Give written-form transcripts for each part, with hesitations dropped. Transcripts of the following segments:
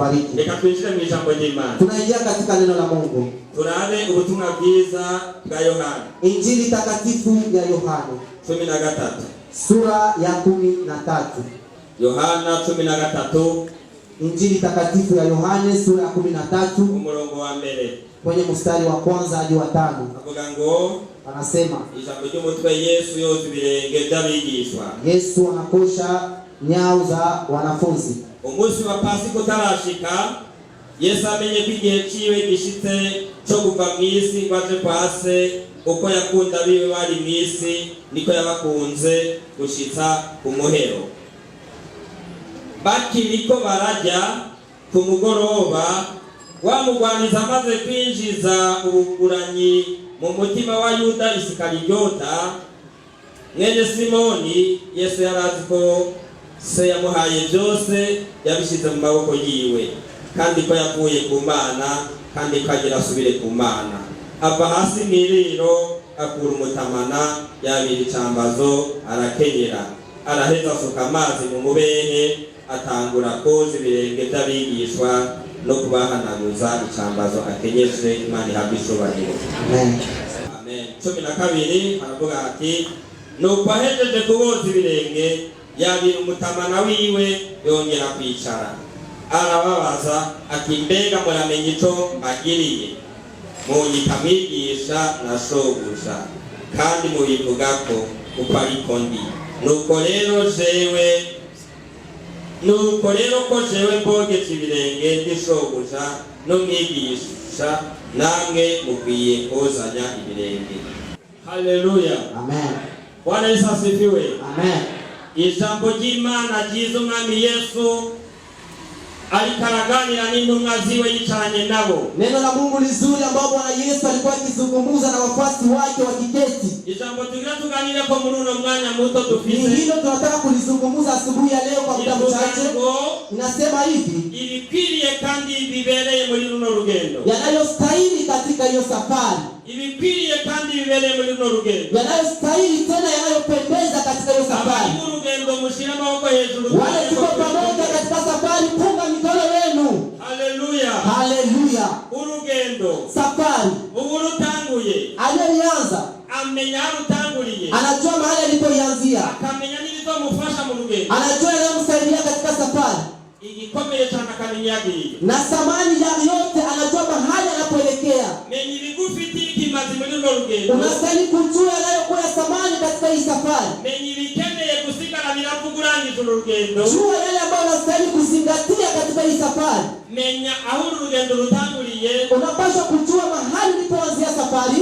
awabariki. Reka twinjire mu ijambo ry'Imana. Tunaingia katika neno la Mungu. Turabe ubutumwa bwiza bwa Yohana. Injili takatifu ya Yohana 13. Sura ya 13. Yohana 13. Injili takatifu ya Yohana sura ya 13 umurongo wa mbere kwenye mstari wa kwanza hadi wa 5. Avuga ngo, anasema ijambo ry'umutwe Yesu yoza ibirenge by'abigishwa. Yesu anakosha nyao za wanafunzi. Umunsi wa Pasika utarashika, Yesu amenye ko igihe ciwe gishitse cyo kuva mu isi kwaje kwase, uko yakunda biwe bari mu isi niko yabakunze gushitsa ku muhero. Bakiriko barajya ku mugoroba, wamugwaniza amaze kwinjiza ubuguranyi mu mutima wa Yuda Isikariota mwene Simoni. Yesu yarazi ko se yamuhaye byose yabishize mu maboko yiwe, kandi ko yavuye ku Mana, kandi ko agira asubire ku Mana. Ava hasi mwiriro, akura umutamana, yabira icambazo, arakenyera, araheza asuka amazi mu mubehe, atangura koza ibirenge by'abigishwa no kubahanaguza icambazo akenyeje. Imana ihabwe ishobora. Amen. Amen. 12 haravuga ati, nuko ahejeje kuboza ibirenge, yabira umutamana wiwe, yongera kwicara. Arababaza ati, mbega muramenye ico mbagiriye? Munyita mwigisha na shobuja, kandi mubivuga ko uko ariko ndi. Nuko rero ko jewe mbogetse ibirenge ndi shobuja no mwigisha, namwe mukwiye kozanya ibirenge. Haleluya. Amen. Bwana Yesu asifiwe. Amen. Ijambo ry'Imana ryiza umwami Yesu alikaraganira n'intumwa ziwe yicaranye nabo. Neno la Mungu lizuri ambao Bwana Yesu alikuwa akizungumza na wafuasi wake wakiketi. Ijambo tugira tuganire ko muri uno mwanya muto dufise. Hilo tunataka kulizungumza asubuhi ya leo kwa muda mchache. Inasema hivi, ibikwiriye kandi bibereye muri runo rugendo. Yanayostahili katika hiyo safari. Ibikwiriye kandi bibereye muri runo rugendo. Yanayostahili tena yanayopendeza katika hiyo safari. Urugendo mushira amaboko hejuru. Wale tuko pamoja katika safari, punga mikono yenu. Haleluya. Haleluya. Urugendo. Safari. Urutanguye. Aliyeanza amenya rutanguriye. Anajua mahali alipoanzia. Akamenya n'ibizomufasha mu rugendo. Anajua yanayomsaidia katika safari. Igikomeye cyane akamenya yagiye. Na samani ya yote anajua mahali anapoelekea. Menya ibigufiti ikimazi muri runo rugendo. Unastahili kujua yanayokuwa ya samani katika hii safari. Menya ibikeneye gusigara biravuguranyije urugendo. Jua yale ambayo unastahili kuzingatia katika hii safari. Menya aho urugendo rutanguriye. Unapaswa kujua mahali ulipoanzia safari.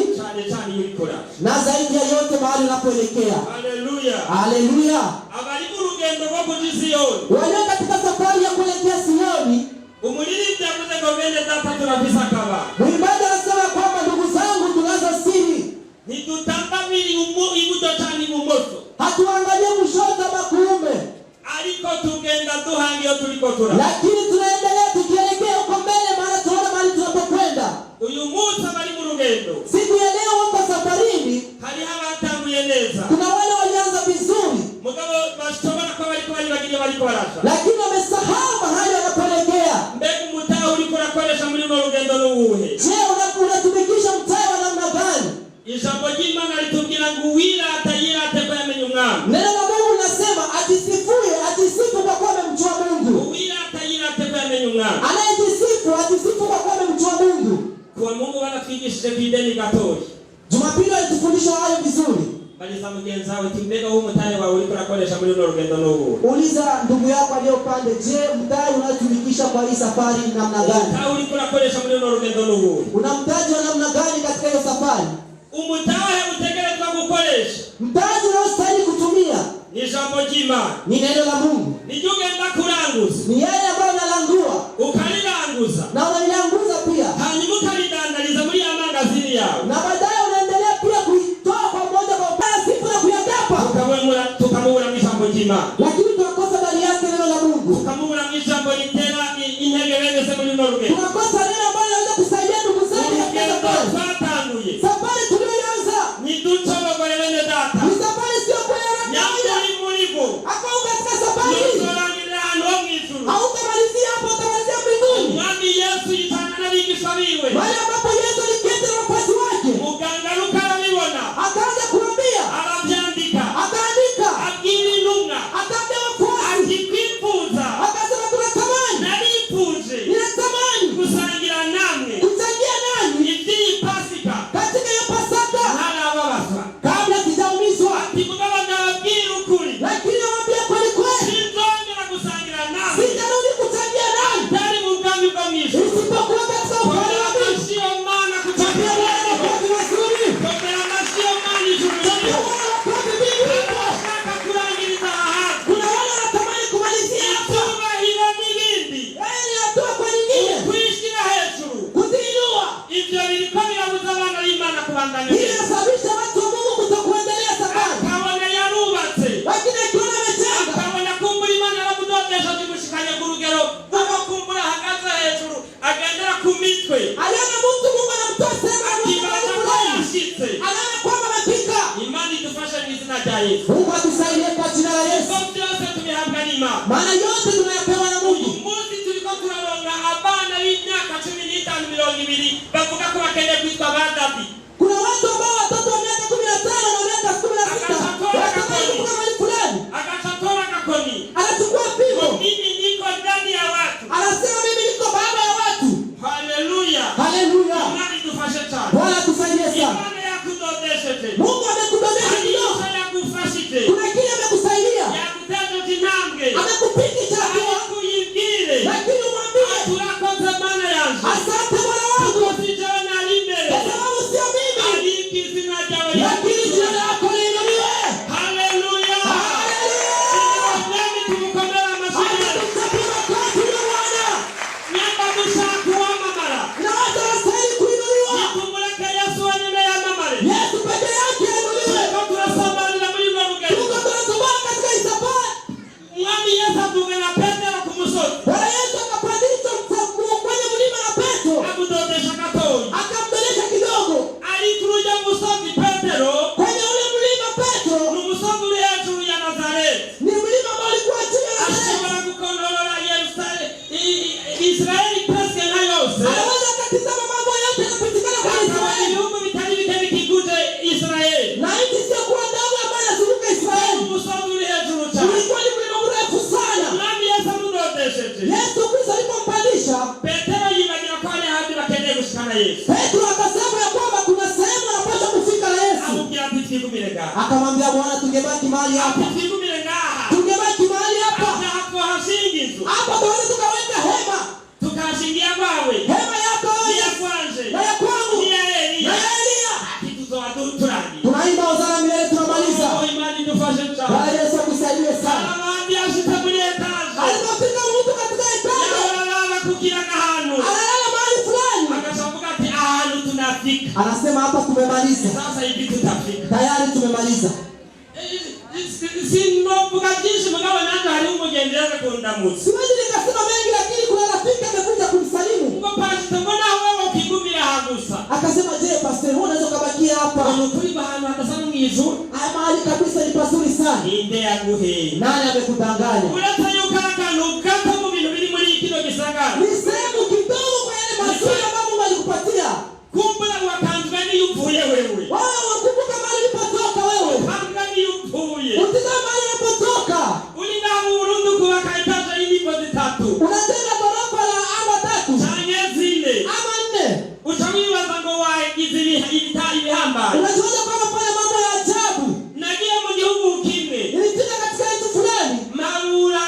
Cyane yikora. Na zaidi ya yote mahali unapoelekea. Haleluya. Haleluya. Abari mu rugendo rwo kuja Siyoni. Wale katika safari ya kuelekea Siyoni. Umuririmbyi yavuze ngo bene data turafise akaba. Mwimbaji anasema kwamba ndugu zangu tunazo siri. Ntitutambamira ibuto cyane ibumoso. Hatuangalie kushoto ama kuume. Ariko tugenda duhanga iyo turiko tura. Lakini tunaendelea tukielekea huko mbele, maana tunaona mahali tunapokwenda. Uyu munsi abari mu rugendo. Siku ya leo wako safarini. Hari abatanguye neza. Kuna wale walianza vizuri. Mugabo bashobora kuba bariko barasha. Lakini wamesahau mahali wanapoelekea. Mbega umutahe uriko urakoresha muri runo rugendo n'uwuhe? Je, unatumikisha mtahe wa namna gani? Ijambo ry'Imana litubwira ngo uwirata yirate ko yamenye umwami. Neno la Mungu linasema atisifu kwa kuwa amemjua Mungu. Uwirata yirate ko yamenye umwami. Atisifu kwa kuwa amemjua Mungu. Kwa Mungu wanatwigishije bideni gatoyi. Jumapili alitufundisha hayo vizuri. Baliza mugenzi wawe timbega huu mtahe wawe uriko urakoresha muri runo rugendo n'ubu. Uliza ndugu yako aliyopande, je, mtahe unatumikisha kwa hii safari ni namna gani? Mtahe uriko urakoresha muri runo rugendo n'ubu. Unamtaji wa namna gani katika hiyo safari? Umutahe utegerezwa gukoresha. Mtaji unaostahili kutumia ni ijambo ry'Imana. Ni neno la Mungu. Nijyo ugenda kuranguza. Ni yale ambayo unalangua. Ukaliranguza. Na unaliranguza pia. Hanyuma ukalidandaliza muri ya magazini yawe. Na baadaye unaendelea pia kuitoa kwa moja kwa moja siku na kuyagapa. Tukamubura mu ijambo ry'Imana. Lakini tunakosa ndani yake neno la Mungu. Tukamubura mu ijambo ritera intege bene se muri runo rugendo. Tunakosa neno ambalo linaweza kusaidia ndugu zetu katika safari. Twatanguye. Safari tuliyoanza. Ni ducobogore bene data. Ni safari sio kwa haraka. Nyamuri murigo. Akao katika safari. Tusorangirira hano mu ijuru. Hautamalizia hapo, utamalizia mbinguni. biwe Wale ambapo Yesu aliketi na wafuasi wake. muganga rukarabibona Akaanza kuambia. arabyandika Akaandika. abwira intumwa Akaambia wafuasi. ati kwifuza Akasema tunatamani. narifuje Ninatamani. gusangira namwe Kuchangia nani? iby'iyi Pasika Katika hiyo Pasaka. ntarababazwa Kabla sijaumizwa. ati mugabo ndababwira ukuri Lakini nawaambia kweli kweli. sinzongera gusangira namwe Sitarudi kuchangia nani? atari mu bwami bwo mu ijuru. Isipokuwa katika ufalme wa Mungu. Amashyi Mana Chapia Bwana makofi mazuri. komera amashyi Mana ijuru Chapia Bwana makofi mengi. ashaka kurangiriza aha hantu Kuna wale wanatamani kumalizia hapa. icyubahiro n'ibindi Yaani ni hatua kwa nyingine. kwishyira hejuru Kuziinua. ibyo biriko birabuza abana b'Imana kubandanya Hii inasababisha watu wa Mungu kutokuendelea safari. akabona yarubatse Lakini akiona amejenga. akabona kumbura Imana yaramudodesha zimushikanye ku rugero rwo kumbura ahagaze hejuru agendera ku mitwe Aliona mtu Mungu anamtoa sehemu ya akibaza mahali ko fulani. yashitse. Anaona kwamba amefika. Imana idufashe mu izina rya Yesu. Mungu atusaidie kwa jina la Yesu. Ibyo byose tubihabwa n'Imana. Maana yote tunayapewa na Uyu Mungu. munsi turiko turaronga abana b'imyaka 15 20 bavuga ko bakeneye kwitwa ba David. Kuna watu ambao watoto wa miaka 15 na miaka 16 wanatamani kuvuka mahali fulani. Akachatora gakoni. Anachukua fimbo. Mimi niko ndani ya watu. Anasema mimi niko baba ya watu. Haleluya. Haleluya. Imana idufashe cyane. Bwana tusaidie sana. Imana yakudodesheje. Mungu amekudodesha kidogo. Imana yakufashije. Kuna kile amekusaidia. Yakutejeje intambwe. Amekupiki chakula. Akuyibwire. Lakini umwambie Turakoze Mana yanjye. asante Bwana wangu. Tusijewe nari imbere. Kwa sababu sio mimi. Ariko izina ryawe Lakini jina lako liinuliwe. Haleluya. Haleluya. Mwami tumukomere amashyi. Tuchapie makofi ya Bwana. Nyamba dushaka kuwamamara. Na watu wanastahili kuinuliwa. Nitumureke Yesu wenyine yamamare. Yesu peke yake ainuliwe. Turiko turasambanira muri urwo rugendo. Tuko tunasubiri katika hii safari. Mwami Yesu avuga na Petero ku musozi. Bwana Yesu akapandishwa kwenye mlima na Petro. Amudodesha gatoyi. Akamdolesha kidogo. Alikuja musozi Petero. Kwenye ule mlima Petro Ni umusozi uri hejuru ya Nazareti. ni mlima ambao ulikuwa chini ya Nazareti. Ashobora gukontorora Israeli presque nka yose. Anaweza akatizama mambo yote yanapitikana kwa Akaba Israeli. ibihugu bitari bike bikikuje Israeli. Na nchi isiyokuwa ndogo ambayo inazunguka Israeli. Umusozi uri hejuru cyane. Ulikuwa ni mlima mrefu sana. Mwami Yesu amudodesheje. Yesu Kristo alipompandisha, Petero yibagira ko hari ahandi bakeneye gushikana Yesu. Petro akasema ya kwamba kuna sehemu anapaswa kufika na Yesu. Amubwira ati twigumire ngaha. Akamwambia Bwana, tungebaki mahali hapa. Ati twigumire ngaha. Tungebaki mahali hapa. Ati hakuhashinga inzu. Hapa tunaweza tukaweka hema. Tukahashingia kwawe. Hema yako Ni ya wewe. kwanje. Na ya kwangu. Ni ya Na Eliya. ya Elia. Ati tuzoba turangiye. Tunaimba hosana milele tunamaliza. Oh, Imana idufashe cyane. Bwana Yesu akusaidie sana. Abandi ashitse muri etaje. Alipofika mtu katika etaje, Yarara kugira n'ahantu. analala mahali fulani. Akashavuga ati ahantu tunafika. Anasema hapa tumemaliza. Sasa hivi tutafika. Tayari tumemaliza. Sinovuga byinshi mugabo nanjye hari umugendereza kundamutsa. Siwezi nikasema mengi, lakini kuna rafiki amekuja kumsalimu. Ubwo pastor mbona wewe ukigumira hagusa. Akasema, je, pastor, wewe unaweza kubakia hapa? Ni ukuri bahantu hadasa no mwijuru. Haya mahali kabisa ni pazuri sana. Ninde yaguheye. Nani amekudanganya? Uretse yuko akantu gato mu bintu biri muri kino gisagara. Ni sehemu kidogo kwa yale mazuri ambayo Mungu alikupatia. Kumbura wakanzwe niyo upfuye wewe. Wao wakumbuka mahali ulipotoka wewe. Kambwa niyo upfuye. Utizama mahali ulipotoka. Uri ngaho mu Burundi kubaka etaje y'inivo zitatu. Unajenga ghorofa la ama 3 canke zine. ama 4. Uca wibaza ngo wagize ibitari bihambaye. Unajiona kwamba fanya mambo ya ajabu. Nagiye mu gihugu kimwe. Nilifika katika nchi fulani. Marura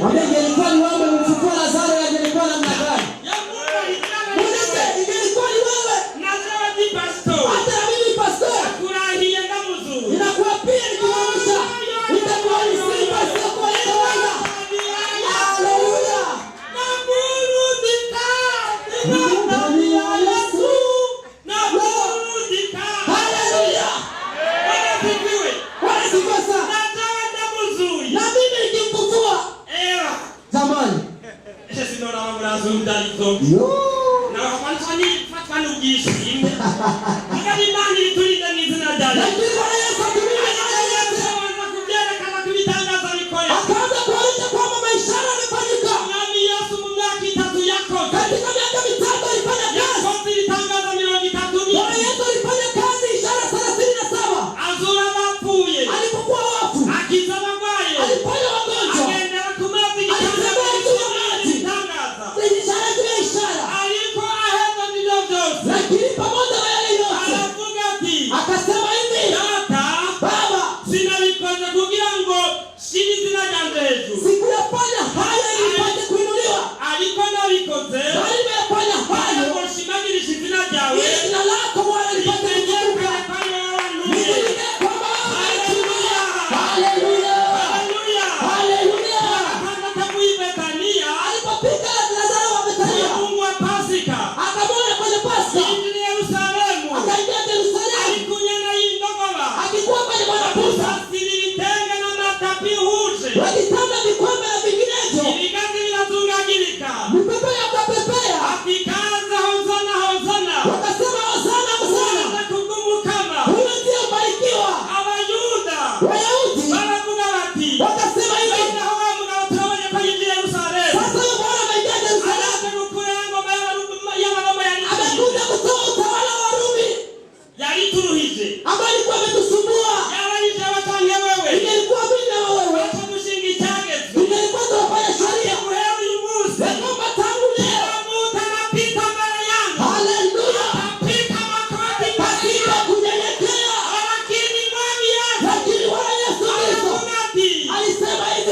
Mwambie ingelikuwa ni wewe umemfufua Lazaro ingelikuwa namna gani? Mwambie ingelikuwa ni wewe. Hata na mimi pastor. Ninakuwa pia nikiwaamsha. Nitakuwa ni simba sio kwa kawaida. Haleluya. Ndani ya Yesu. Haleluya. Bwana sifa sana. Na mimi nikimfufua. Zamani. Na wafanyi fatwani ujishinde. Ngani mani tulinde nizina dada. Lakini Bwana Yesu atumie haya yote. Kama tulitangaza mikono. Akaanza kuonyesha kwamba maisha yamefanyika. Nami Yesu mwaka 3 yako. Katika miaka 3 alifanya kazi. Yesu tulitangaza miaka 3. Bwana Yesu alifanya kazi ishara 37. Azura mapuye. Alipokuwa wafu. Akizama kwayo. Aliponya wagonjwa. Akaenda kumazi kitangaza. Ishara juu ya ishara. Aliko aheza nilivyo. Lakini pamoja na yale yote. Akasema hivi. Baba. Sinalikoze kugira ngo shini zinajandeju. Sikuyafanya haya ili nipate kuinuliwa. Aliko nalikoze. Bali nimefanya hayo. Kwa shimagiri shizina jawe. Ili jina lako Bwana lipate kutukuka. Nikuinue kwa Baba. Haleluya. Haleluya. Haleluya. Alipopika Lazaro wa Bethania. Mungu wa Pasika. Akamwona kwenye Pasika. Injili Yerusalemu. Akaingia Yerusalemu. Alikunya na indogoba. Akikuwa kwenye mwanapusa. Silitenge na matapi huje. Wakitanda vikombe na vinginevyo. Ilikazi vinatungagilika. Mipepea ukapepea. Akikaza hozana hozana. Wakasema hozana hozana. Kukumukama. Huyo ndiye mbarikiwa. Abayuda. Wayahudi. Baravuga bati. Wakasema hivi. Sasa huyo Bwana ameingia Yerusalemu. Amekuja kutoa utawala wa Rumi. Ambaye alikuwa ametusumbua. Ingelikuwa mimi na wewe. Ingelikuwa tunafanya sheria. Naomba tangu leo. Haleluya. Pasipo kunyenyekea. Lakini Bwana Yesu Kristo alisema hivi.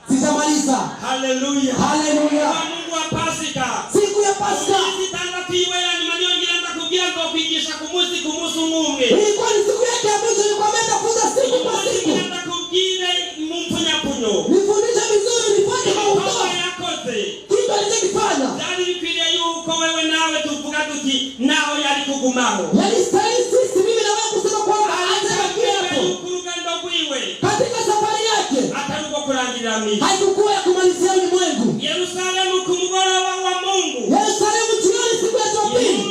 Sitamaliza. Haleluya. Haleluya. Mungu wa Pasika. Siku ya Pasika. Ilikuwa ni siku yake ya mwisho, ilikuwa ametafuta siku kwa siku. Nifundishe vizuri, nifanye maudhui. Kitu alichokifanya. Yalistahili sisi mimi na wewe kusema kwamba atabakia hapo. Katika safari yake. Haikuwa ya kumalizia ulimwengu. Yerusalemu kumugoroba wa Mungu. Yerusalemu jioni siku ya Jumapili.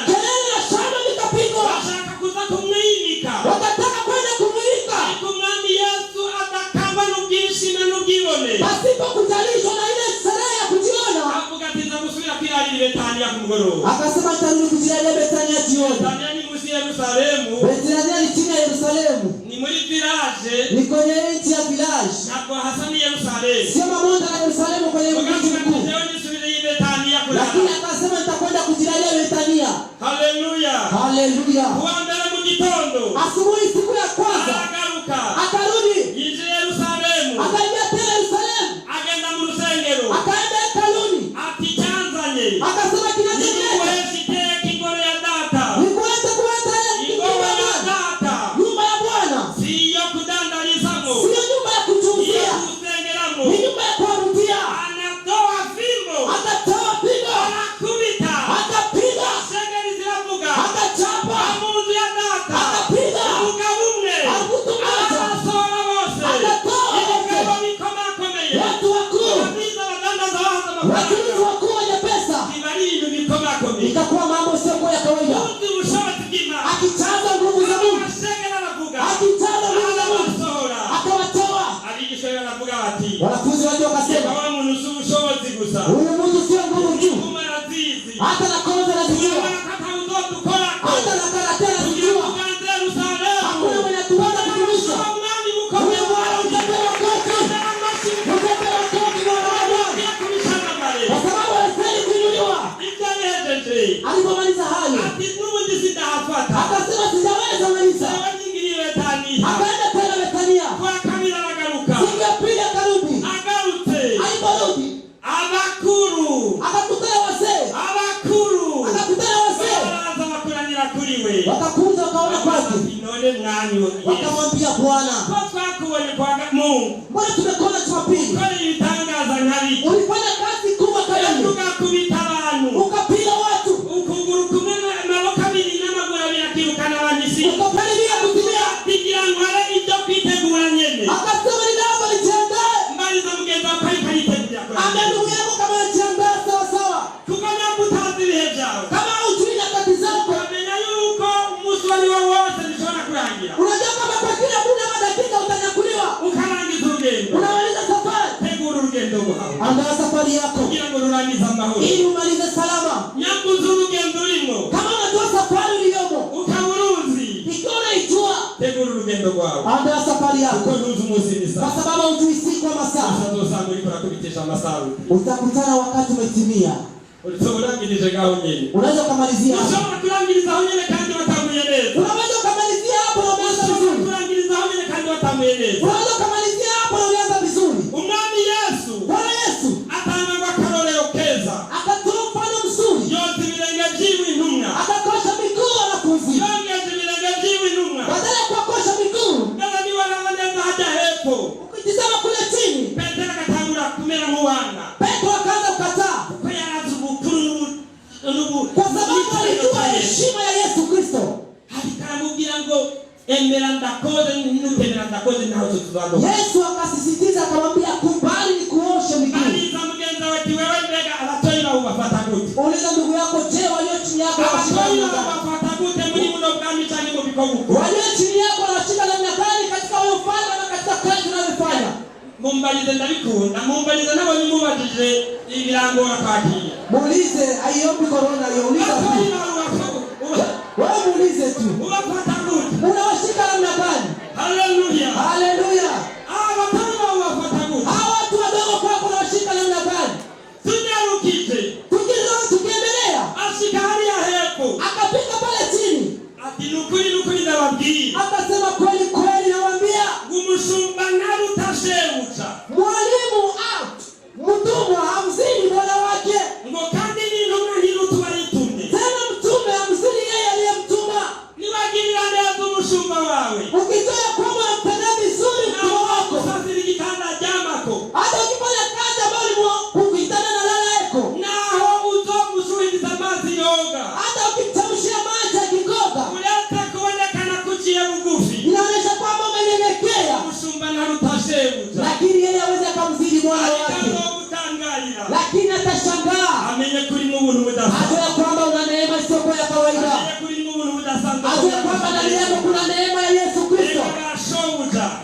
Kelele na shangwe vikapigwa. Wakataka kwenda kumulika. Pasipo kujalishwa na ile sherehe ya kujiona. Akasema nitarudi kujilalia Bethania jioni. Bethania ni chini ya Yerusalemu. Ni kwenye nchi ya village. Sio mamonda na Yerusalemu kwenye mji mkuu. Lakini akasema nitakwenda kujilalia Bethania. Haleluya. Haleluya. Asubuhi siku ya kwanza. Akarudi. Akaingia tena Yerusalemu. Akaenda hekaluni. Akasema kinachotendeka. Nikuweza kuweta nyumba ya Bwana. Sio nyumba ya kutunzia. Ni nyumba ya kuabudia. Akatoa fimbo. Akapiga. Akachapa. Akapiga. Akutu moja. Akatoa watu wakuu. Watumizi wakuu wenye pesa. Itakuwa mambo sio kwa ya kawaida. Akichaza nguvu za Mungu. Akichaza nguvu za Mungu. Akawatoa. Wanafunzi wake wakasema. Huyu Mungu sio nguvu tu. Hata na koza na zijua. Hata na karate na zijua. Hakuna mwenye tuweza kutumisha. Huyu Bwana utapewa kote. Utapewa kote Bwana wa Bwana. Kwa sababu anastahili kuinuliwa. Alipomaliza hayo. Akasema sijaweza maliza. Akaenda tena Bethania. Siku ya pili wakakuza wakaona kwake, wakamwambia Bwana, mbona tumekuona Jumapili ulifanya kazi kubwa kama ukapiga watu, ukapalilia kutimia, akasema ninaomba nijiandae, ndugu yako kama nijiandae sawa sawa, kama hujui nyakati zako, unajua kama kwa kila muda wa dakika utanyakuliwa, unamaliza safari. Andaa safari yako ili umalize salama. Kama unajua safari uliyomo, ikiwa unaijua, andaa safari yako, kwa sababu hujui siku wa masaa. Utakutana wakati umetimia. Unaweza kumalizia hapo, unaweza kumalizia hapo na umeanza vizuri, unaweza kumalizia hapo na umeanza vizuri. Umwami Yesu, Bwana Yesu atanga akarorero keza, akatoa mfano mzuri, yote birenge by'intumwa, akakosha miguu wanafunzi, yote birenge by'intumwa, badala ya kuwakosha miguu, ndani ni wanaanza hata hapo. Ukitizama kule chini, Petero akatangura kumera muwanga, Petro akaanza kukataa, kwa yarazubukuru nubu, kwa sababu alijua heshima ya Yesu Kristo. Alikamubwira ngo emera ndakoze n'utemera ndakoze naho tuzando. Yesu akasisitiza akamwambia, kubali nikuoshe miguu. Aliza mugenza wetu wewe mbega abatoira ubafata gute? Uliza ndugu yako, je, walio chini yako washika namna gani? Abatoira gute muri muno bwami cyane mu bikoguko? Walio chini yako washika namna gani katika wewe ufanye na katika kazi unayofanya? Mumbalize ndabikunda, mumbalize nabo nimubajije ibirangora kwakira. Muulize, aiombi corona yauliza tu. Wewe muulize tu. Ubafata gute? Unawashika namna gani? Haleluya. Haleluya. Abatoira ubafata gute? Hawa watu wadogo kwako unawashika namna gani? Tunyarukije. Tukiendelea. Ashika hali ya hepo. Akapika pale chini. Ati nukuri ndababwira. Akasema kweli kweli nawaambia, umushumba narutashebuca. Mwalimu mtumwa hamzini bwana wake. Ngo kandi n'intumwa ntirutubayitumye. Tena mtume hamzini yeye aliyemtuma. Niwagirira neza umushumba wawe. Ukitoa kwamba mtenda vizuri mtumwa wako, usafiri kitanda jamako, hata ukifanya kazi ambayo ukitana na lala yako, naho uzomusubiza amazi yoga, hata ukimtamshia maji akikoga, uleta kuonekana kuciye bugufi, inaonyesha kwamba umenyenyekea. umushumba narutashebuca, lakini yeye hawezi akamzidi bwana wake, lakini atashangaa amenye kuri mu buntu budasanzwe, ajue kwamba una neema isiyokuwa ya kawaida, amenye kuri mu buntu budasanzwe, ajue kwamba ndani yako kuna neema ya Yesu Kristo.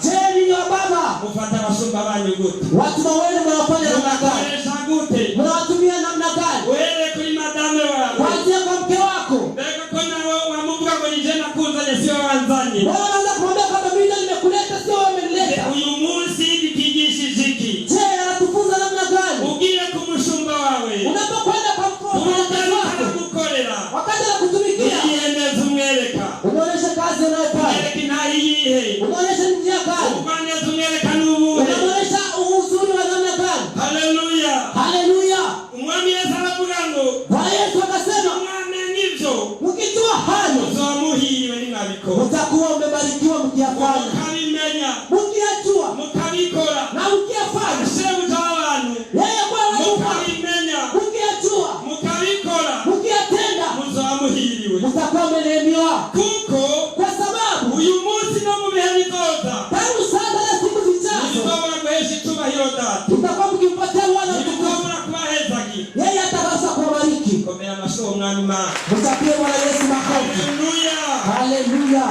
Je, ninyi wa baba, mufata abashumba banyu gute? watu wenu mnawafanya namna gani? Mnawatumia namna gani? Wewe kuri madame wawe, Kuanzia kwa mke wako, mbega ko nawe wamuvuga ngo nije nakuzanye sio wanzanye, wao wanaanza kumwambia kwamba mimi ndio nimekuleta sio wewe umenileta. uyu munsi bikigishije iki? Je, anatufunza namna gani? Ugiye kumushumba wawe, Unapokwenda kwa mfanyakazi wako, gukorera, wakati anakutumikia, uyiyeneza umwereka, unaonyesha kazi unayofanya, umwereka intayiyihe, unaonyesha njia gani, ukaneza umwereka n'ubuhe, unaonyesha uzuri wa namna gani. haleluya. Haleluya. Umwami Yesu aravuga ngo, Bwana Yesu akasema, umwana n'ivyo mkijua hayo uzomuhiriwe nimwabikora, mtakuwa umebarikiwa mkiyafanya, mukabimenya, mkiyajua mukabikora, na mkiyafanya. shebuja w'abantu, Yeye Bwana mukabimenya, mkiyajua, mukabikora, mkiyatenda, muzomuhiriwe, mtakuwa mmeneemiwa. kuko Kwa sababu uyu munsi no mu bihe bizoza tangu sasa na siku zijazo muzobora guhesha icubahiro data, mtakuwa mkimpatia Bwana utukufu. muzobora kubahezagira. Yeye atakasa kuwabariki. Komera amasho umwami Imana. Mtapie Bwana Yesu makofi. Haleluya. Haleluya.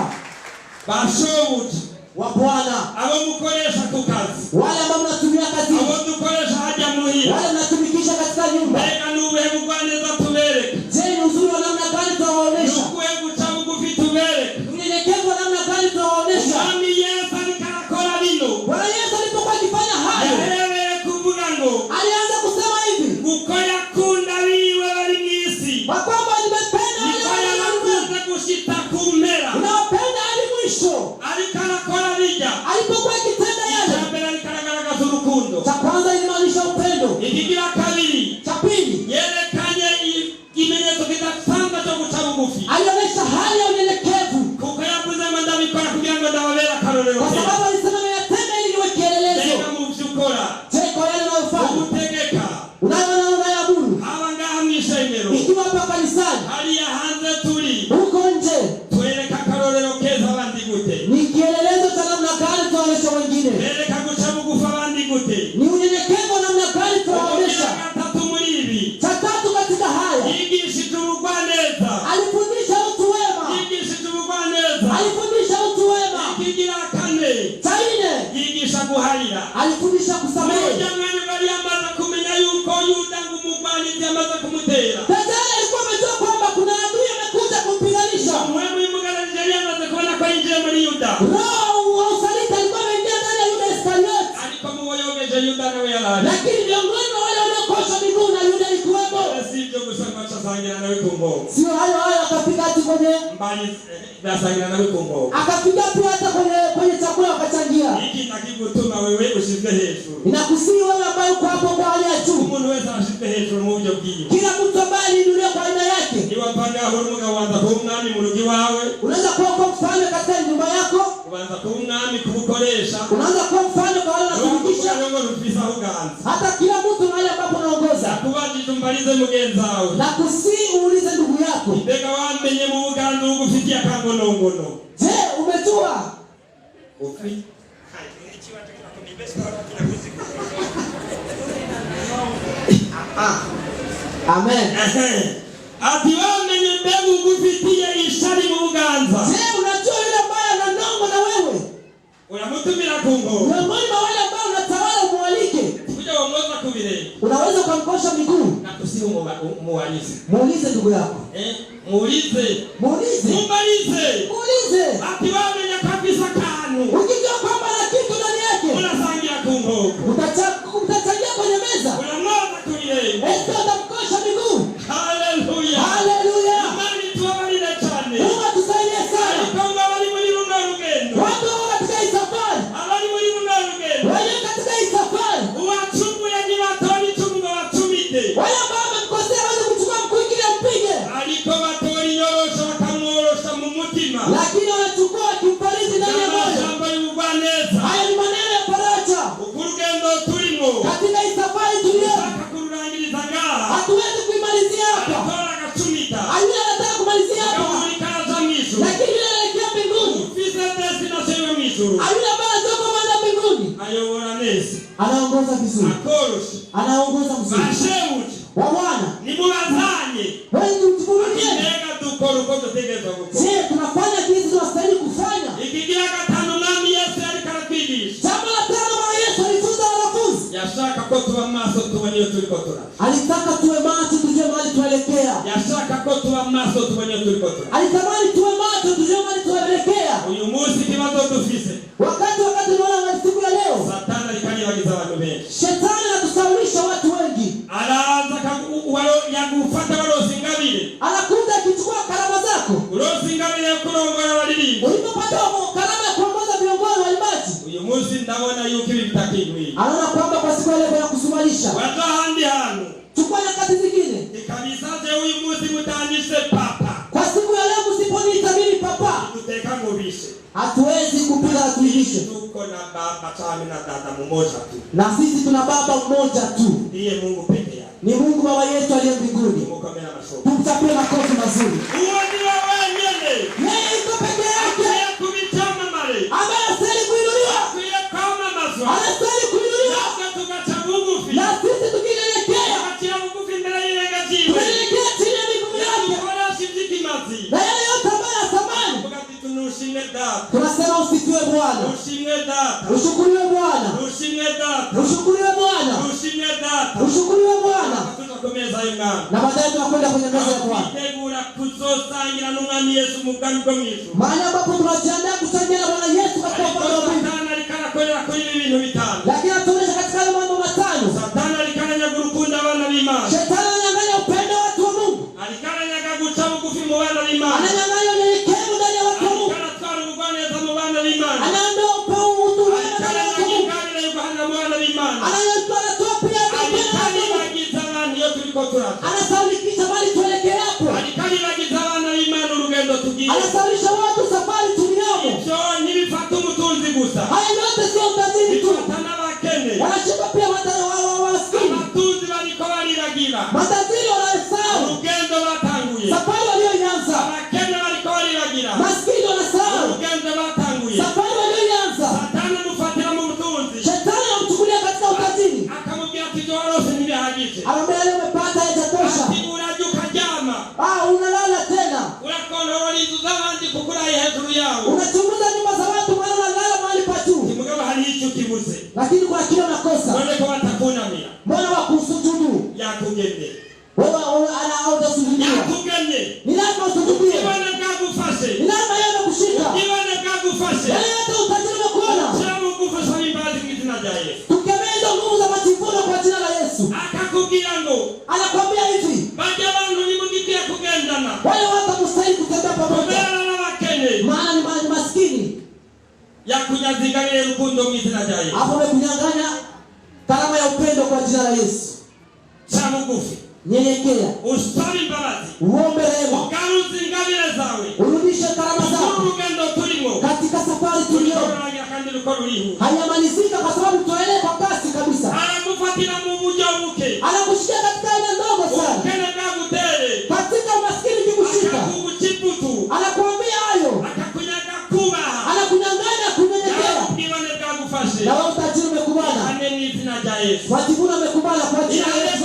Bashobuja Wa Bwana, abo mukoresha ku kazi, wale ambao mnatumia kazi, abo dukoresha hajya muhira, wale mnatumikisha katika nyumba, mbega n'ubuhe bugwaneza tubereke, je, ni uzuri wa namna gani tunawaonesha? n'ubuhe guca bugufi tubereke. Unyenyekevu wa namna gani tunawaonesha? Umwami Yesu ariko arakora bino, Bwana Yesu alipokuwa akifanya hayo, yahereye kuvuga ngo alianza kusema hivi, uko yakunda biwe bari mw'isi, kwa kwamba nimependa wale niko walio yarakunze gushita ku mpera, unawapenda hadi mwisho. ariko arakora bijya, Alipokuwa akitenda yale, icyambere ariko aragaragaza urukundo, cha kwanza ilimaanisha upendo, ikigira kabiri cha pili yerekanye ikimenyetso kidasanzwe cyo guca bugufi, alionyesha hali ya unyenyekevu miongoni mwa wale waliokoshwa miguu na Yuda alikuwemo. Sivyo kusema chasangira nawe kumbo. Sio hayo akapiga hadi kwenye mbali basangira nawe kumbo. Akapiga pia hata kwenye chakula wakachangia. Hiki nakikutuma wewe ushike hejuru. Inakusii wewe ambaye uko hapo kwa hali ya juu. Umuntu wese ashike hejuru mu buryo bwiwe. Kila mtu ambaye aliinuliwa kwa aina yake. Niwapanga aho mugawanza ku mwami mu rugi wawe. Unaweza kuwa mfano katika nyumba yako. Kubanza ku mwami kubukoresha. Unaanza kuwa mfano kwa wale wanatumikisha. Hata kila mtu mahali ambapo anaongoza. Kubajije umbalize mugenzawe. Na kusii uulize ndugu yako. Mbega wamenye mu Buganda ugufikia kangonongono. Je, umejua? Ufi. Amen. Ati wamenye mbegu ugufikia ishari mu Buganza. Je, unajua yule ambaye ananongo na wewe? Unamutumira kungo. Miongoni mwa wale ambao unatawala umualike. Kuja uongoza kubire. Unaweza kumkosha miguu. Na kusiu muwalize. Muulize ndugu yako. Muulize. Muulize. Muulize. Muulize. Ati wamenye kabisa kanu. Ukijua kwamba na kitu ndani yake. Unasangia kungo. Utachangia kwenye meza. Unamoza kuile. Esto utamkosha miguu. Haleluya. Haleluya. Imani tuwabalile chane. Mungu atusaidie sana. Konga wali muri runga rugendo. Watu katika hii safari. Abali muri runga rugendo. Wale katika hii safari. Uwachumu ya jibatoni chumu wachumite. Wale ambao wamekosea waweze kuchukua mkuki mpige. Aliko batori nyorosha wakamworosha mu mutima. Lakini wanachukua kimparizi ndani ya moyo. Jambo yubaneza. Haya ni maneno ya faraja. Ukurugendo turimo. Katika hii safari tulio. Kurangiriza ngaha. Hatuwezi kuimalizia hapa. Atora gachumita. Ayuna anataka kumalizia hapa. Kaza mizu. Lakini yule anaelekea mbinguni. Ufisa destination ya mizu. Ayuna ambaye anatoka kwenda mbinguni. Ayobora neza. Anaongoza vizuri. Akoroshi. Anaongoza vizuri. Ashewuti. Wa Bwana. Ni mubazanye. Wewe utuvumilie. Mbega dukora uko dutegerezwa gukora. Je, tunafanya jinsi tunastahili kufanya? Ikigira gatanu mwami Yesu ariko aratwigisha. Jambo la tano Bwana Yesu alifunza wanafunzi. Yashaka ko tuba maso tubone iyo turiko tura. Alitaka tuwe macho tujue mahali tuelekea. Yashaka ko tuba maso tubone iyo turiko tura. Alitamani tuwe macho tujue mahali tuelekea. Uyu munsi kibazo dufise. Wakati tunaona siku ya leo. Satani alikanibagiza abantu benshi. Shetani anatusaulisha watu wengi. Araanza yagufata barosi ngabire. Anakuja akichukua karama zako. Urosi ngabire yo kurongora abaririmbi. Ulipopata karama ya kuongoza viongozi wa imani. Uyu munsi ndabona yuko ibi bitakigwi. Anaona kwamba kwa siku ile ya kusumalisha. Wata handi hano. Chukua nyakati zingine. Ikabisaje uyu munsi mutangise papa. Kwa siku ya leo msiponiita mimi papa. Tuteka ngobishe. Hatuwezi kupiga tuilishe. Tuko na baba tami na dada mmoja tu. Na sisi tuna baba mmoja tu. Ndiye Mungu pekee yake. Ni Mungu Baba yetu aliye mbinguni. Mukomera mashoka. Tumtapie makofi mazuri. Huo ndio wewe. Yeye yuko peke yake. Ya kubitama mare. Ambaye anastahili kuinuliwa. Kuya kama mazwa. Anastahili kuinuliwa. Sasa tukacha Mungu fi. Na sisi tukinyenyekea. Tukacha Mungu fi mbele ya ngajiwe. Tukinyenyekea chini ya miguu yake. Bora shimjiki mazi. Na yale yote ambayo yasamani. Wakati tunushime data. Tunasema usifiwe Bwana. Ushimwe data. Ushukuriwe Bwana. Ushimwe data. Ushukuriwe Bwana. Ushimwe data. Ushukuriwe Bwana. Tutakomeza imana. Na baadaye tunakwenda kwenye meza ya Bwana. Tegura kuzosangira n'umwami Yesu mu bwami bwo mwizu. Mahali ambapo tunajiandaa kuchangia na Bwana Yesu katika ufalme wa mbinguni. Satani alikanakorera kuri ibi bintu bitanu. Lakini atuonyesha katika hayo mambo matano. Satani alikananyaga urukundo abana b'Imana. Shetani ananyang'anya upendo wa watu wa Mungu. Alikananyaga guca bugufi mu bana b'Imana. Ananyang'anya unyenyekevu ndani ya watu wa Mungu. Alikanatwara ubugwaneza mu bana b'Imana. Anaondoa utu wema ndani ya watu wa Mungu. Alikananyaga yuguhana mu bana b'Imana. Anatoa pia Alikanibagiza abantu iyo turiko turata. anasaulikisha mali tuelekee hapo. Alikanibagiza abana b'Imana urugendo tugiye. Anasaulisha watu safari tuliyomo. Ibyo ntibifata umutunzi gusa. Haya yote sio utajiri tu. Bifata n'abakene. Wanashika pia maskini. Abatuzi bariko baribagira. Matajiri wanasahau Urugendo batanguye. safari walioianza. Abakene bariko baribagira. Maskini wanasahau Urugendo batanguye. safari walioianza. Satani amufatira mu butunzi. Shetani anamchukulia katika utajiri. Akamubwira ati jorose ntibihagije. Anamwambia leo umepata haijatosha. Ati urajya ukaryama. Unalala tena. Urakontorora inzu z'abandi kuko uraye hejuru yawe. Unachunguza nyumba za watu maana unalala mahali pa juu. Mugabo hari icyo kibuze. Lakini kuna kile unakosa. None ko batakunamira. Mbona wakusujudu? Yakugenne. Wewe anaona sujudia. Yakugenne. Ni lazima usujudie. Ibana bwagufashe. Ni lazima yeye kushika. Ibana bwagufashe. Yale yote utajiri umekuona. Sema ngufashe imbazi mu izina rya Yesu. Tukemeza nguvu za majivuno kwa jina la Yesu. Yesu. Akakubwira ngo, anakwambia hivi, bajya abantu nimugiye kugendana. wale watu mstahili kutembea pamoja. Maana ni maskini. Yakunyazingalia rukundo mu izina rya Yesu. Hapo umekunyang'anya karama ya upendo kwa jina la Yesu. Cha bugufi. Nyenyekea. Usali imbabazi. Uombe rehema. Ukaruzingabire zawe. Urudishe karama zako. Urugendo turimo. Katika safari tuliyo. Hayamalizika kwa sababu tunaendelea kwa kasi kabisa. Anakufuatilia mu buryo buke. Anakushikia katika aina ndogo sana. Ukene bwagutere. Katika umaskini kikushika. Akakuchiputu. Anakuambia hayo. Akakunyaga kuba. Anakunyang'anya kunyenyekea. Yakubwibane bwagufashe. Na wewe utajiri umekubala. Ane ni izina rya Yesu. Wajibuna umekubala kwa jina la Yesu.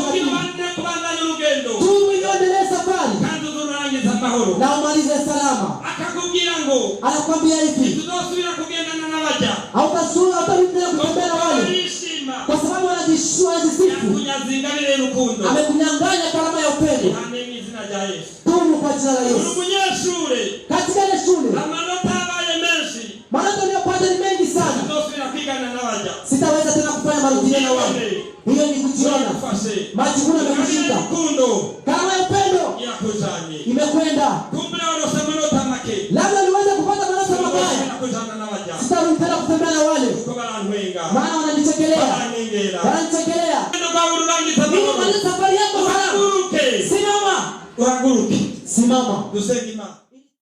Kubandanya urugendo. Tuendelee safari. Kandi uzurangiza amahoro. Na umalize salama. Akakubwira ngo, anakwambia hivi, tutosubira kugendana n'abaja. Hautarudia kutembea na wale. Kwa sababu wanajisifu. Yakunyazingalie rukundo. Amekunyang'anya karama ya upendo. Ane ni izina rya Yesu. Tubu kwa jina la Yesu. Umunyeshure. Katika ile shule. Amanota abaye menshi. Maneno niliyopata ni mengi sana. Tutosubira kwigana n'abaja. Sitaweza tena kufanya marudio na wale. Hiyo ni kujiona. Majivuno yamekushika. Karama ya upendo imekwenda. Labda niweze kupata maneno mabaya. Sitarudi tena kutembea na wale. Maana wananichekelea. Wananichekelea. Mimi safari yako sana. Simama. Uhaguruke. Simama. Dusenge Imana.